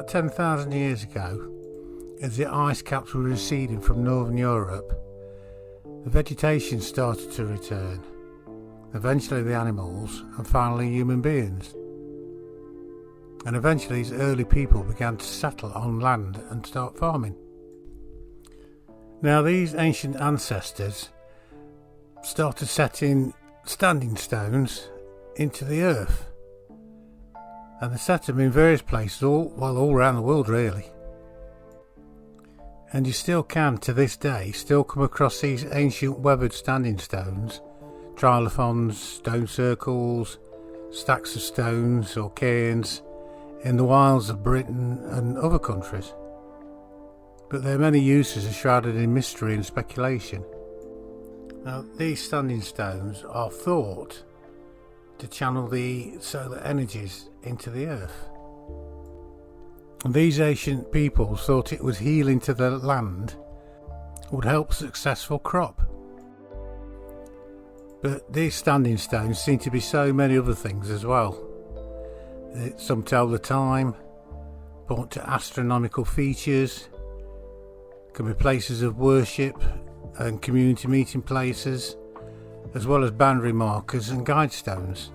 about 10,000 years ago, as the ice caps were receding from northern Europe, the vegetation started to return, eventually the animals, and finally human beings. And eventually these early people began to settle on land and start farming. Now these ancient ancestors started setting standing stones into the earth, and they set them in various places all around the world really. And you still can to this day still come across these ancient weathered standing stones, trilithons, stone circles, stacks of stones or cairns in the wilds of Britain and other countries. But their many uses are shrouded in mystery and speculation. Now these standing stones are thought to channel the solar energies into the earth. And these ancient peoples thought it was healing to the land would help a successful crop. But these standing stones seem to be so many other things as well. Some tell the time, point to astronomical features, can be places of worship and community meeting places, as well as boundary markers and guide stones.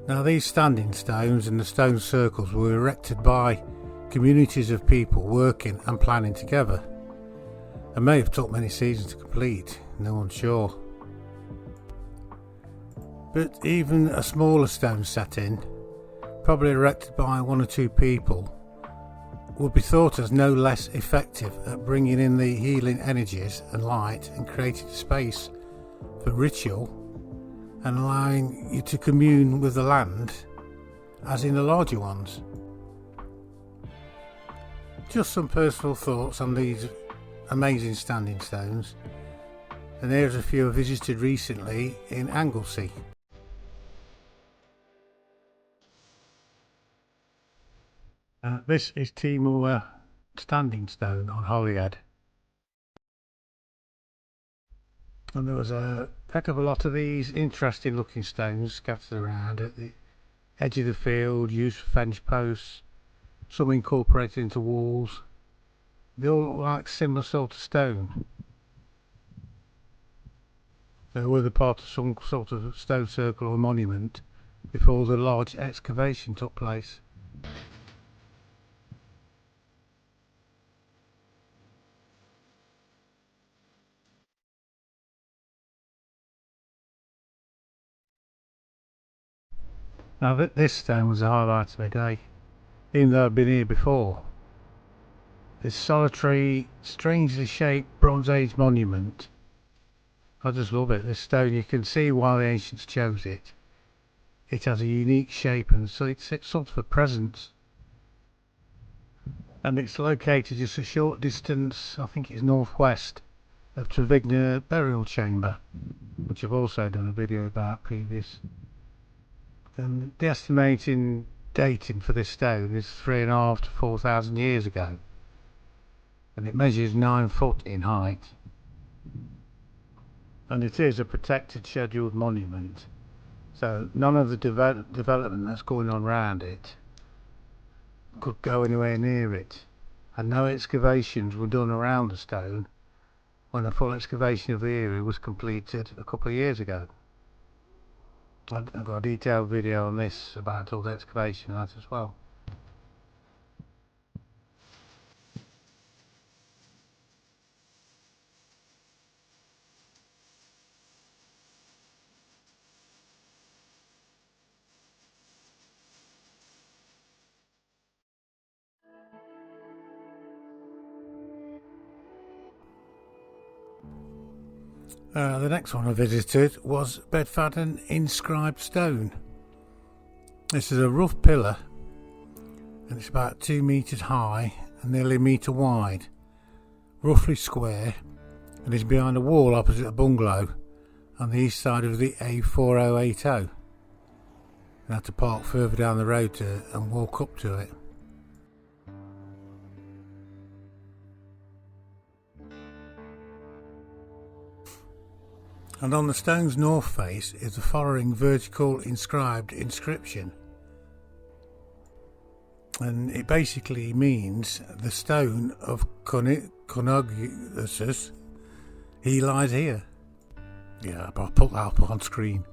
Now these standing stones and the stone circles were erected by communities of people working and planning together, and may have took many seasons to complete, no one's sure. But even a smaller stone setting, probably erected by one or two people, would be thought as no less effective at bringing in the healing energies and light and creating space for ritual and allowing you to commune with the land as in the larger ones. Just some personal thoughts on these amazing standing stones, and here's a few I visited recently in Anglesey. This is Timor standing stone on Holyhead. And there was a heck of a lot of these interesting looking stones scattered around at the edge of the field, used for fence posts, some incorporated into walls. They all look like similar sort of stone. They were the part of some sort of stone circle or monument before the large excavation took place. Now this stone was the highlight of my day, even though I'd been here before. This solitary, strangely shaped Bronze Age monument. I just love it. This stone, you can see why the ancients chose it. It has a unique shape and so it's sort of a presence. And it's located just a short distance, I think it's northwest of Trefignath burial chamber, which I've also done a video about previous. And the estimating dating for this stone is 3,500 to 4,000 years ago, and it measures 9 foot in height, and it is a protected scheduled monument, so none of the development that's going on around it could go anywhere near it, and no excavations were done around the stone when a full excavation of the area was completed a couple of years ago. I've got a detailed video on this about all the excavation and that as well. The next one I visited was Bedfadden inscribed stone. This is a rough pillar and it's about 2 metres high and nearly a metre wide, roughly square, and is behind a wall opposite a bungalow on the east side of the A4080. I had to park further down the road and walk up to it. And on the stone's north face is the following vertical inscribed inscription. and it basically means the stone of Conoghusus. He lies here. Yeah, I'll put that up on screen.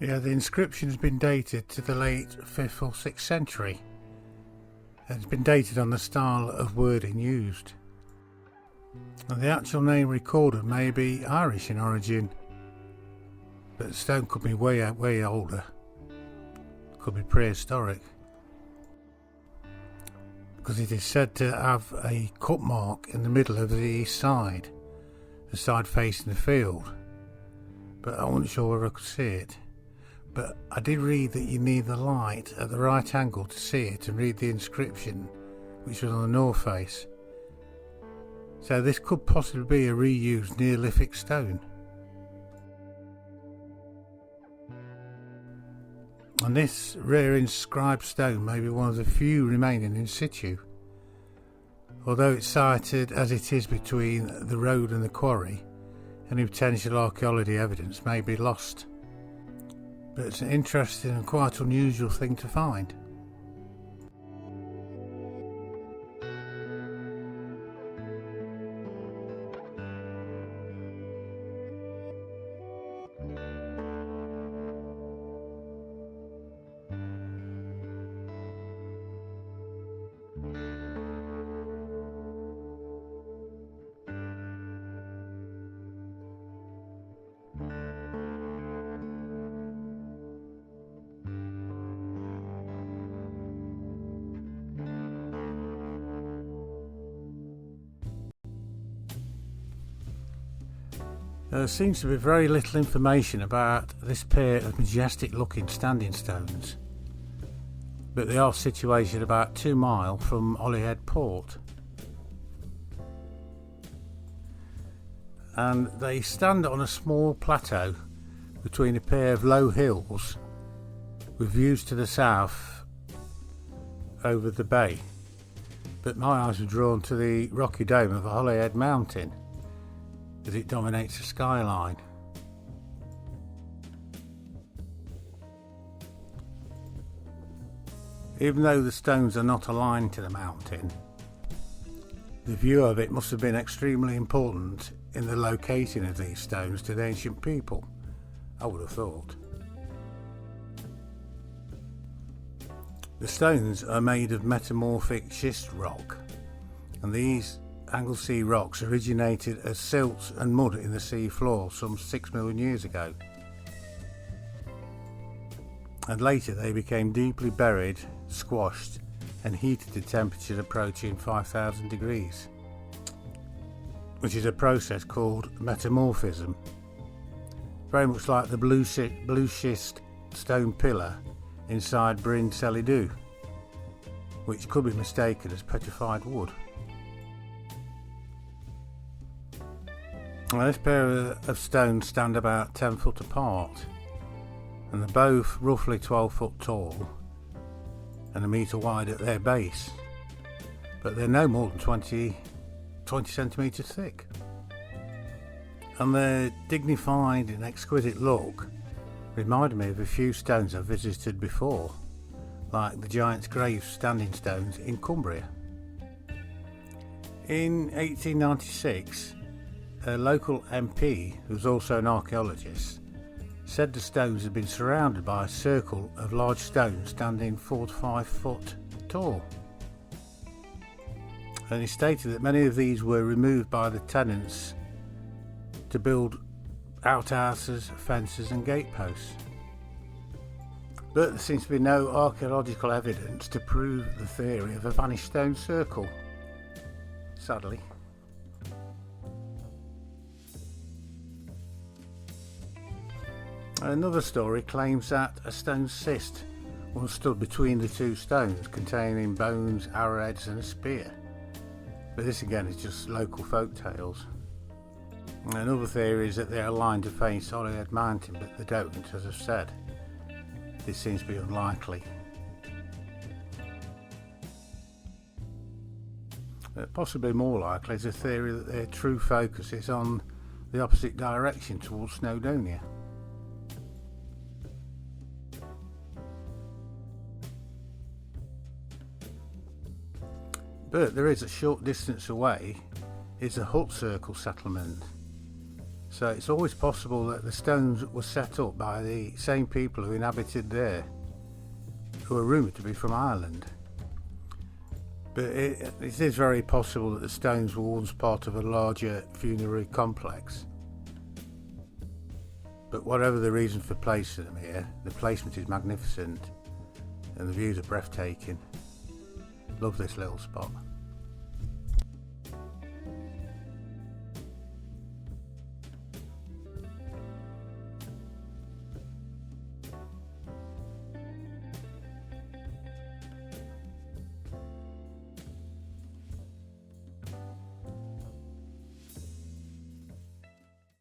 Yeah, the inscription has been dated to the late 5th or 6th century. It's been dated on the style of wording used. And the actual name recorded may be Irish in origin, but the stone could be way older. Could be prehistoric, because it is said to have a cut mark in the middle of the east side, the side facing the field, but I wasn't sure whether I could see it. But I did read that you need the light at the right angle to see it and read the inscription, which was on the north face. So this could possibly be a reused neolithic stone. And this rare inscribed stone may be one of the few remaining in situ. Although it's sited as it is between the road and the quarry, any potential archaeology evidence may be lost. But it's an interesting and quite unusual thing to find. There seems to be very little information about this pair of majestic looking standing stones, but they are situated about 2 miles from Holyhead port, and they stand on a small plateau between a pair of low hills with views to the south over the bay. But my eyes were drawn to the rocky dome of Holyhead mountain, as it dominates the skyline. Even though the stones are not aligned to the mountain, the view of it must have been extremely important in the locating of these stones to the ancient people, I would have thought. The stones are made of metamorphic schist rock, and these Anglesey rocks originated as silt and mud in the sea floor some 6 million years ago, and later they became deeply buried, squashed and heated to temperatures approaching 5,000 degrees, which is a process called metamorphism, very much like the blue schist stone pillar inside Bryn Celyn, which could be mistaken as petrified wood. Now, this pair of stones stand about 10 foot apart, and they're both roughly 12 foot tall and a metre wide at their base, but they're no more than 20 centimetres thick. And their dignified and exquisite look reminded me of a few stones I've visited before, like the Giant's Grave standing stones in Cumbria. In 1896, a local MP, who was also an archaeologist, said the stones had been surrounded by a circle of large stones standing 4 to 5 foot tall. And he stated that many of these were removed by the tenants to build outhouses, fences and gateposts. But there seems to be no archaeological evidence to prove the theory of a vanished stone circle, sadly. Another story claims that a stone cist once stood between the two stones, containing bones, arrowheads and a spear. But this again is just local folk tales. Another theory is that they're aligned to face Holyhead Mountain, but they don't, as I've said. This seems to be unlikely. Possibly more likely is a theory that their true focus is on the opposite direction towards Snowdonia. But there is a short distance away is a hut circle settlement. So it's always possible that the stones were set up by the same people who inhabited there, who are rumoured to be from Ireland. But it is very possible that the stones were once part of a larger funerary complex. But whatever the reason for placing them here, the placement is magnificent and the views are breathtaking. Love this little spot.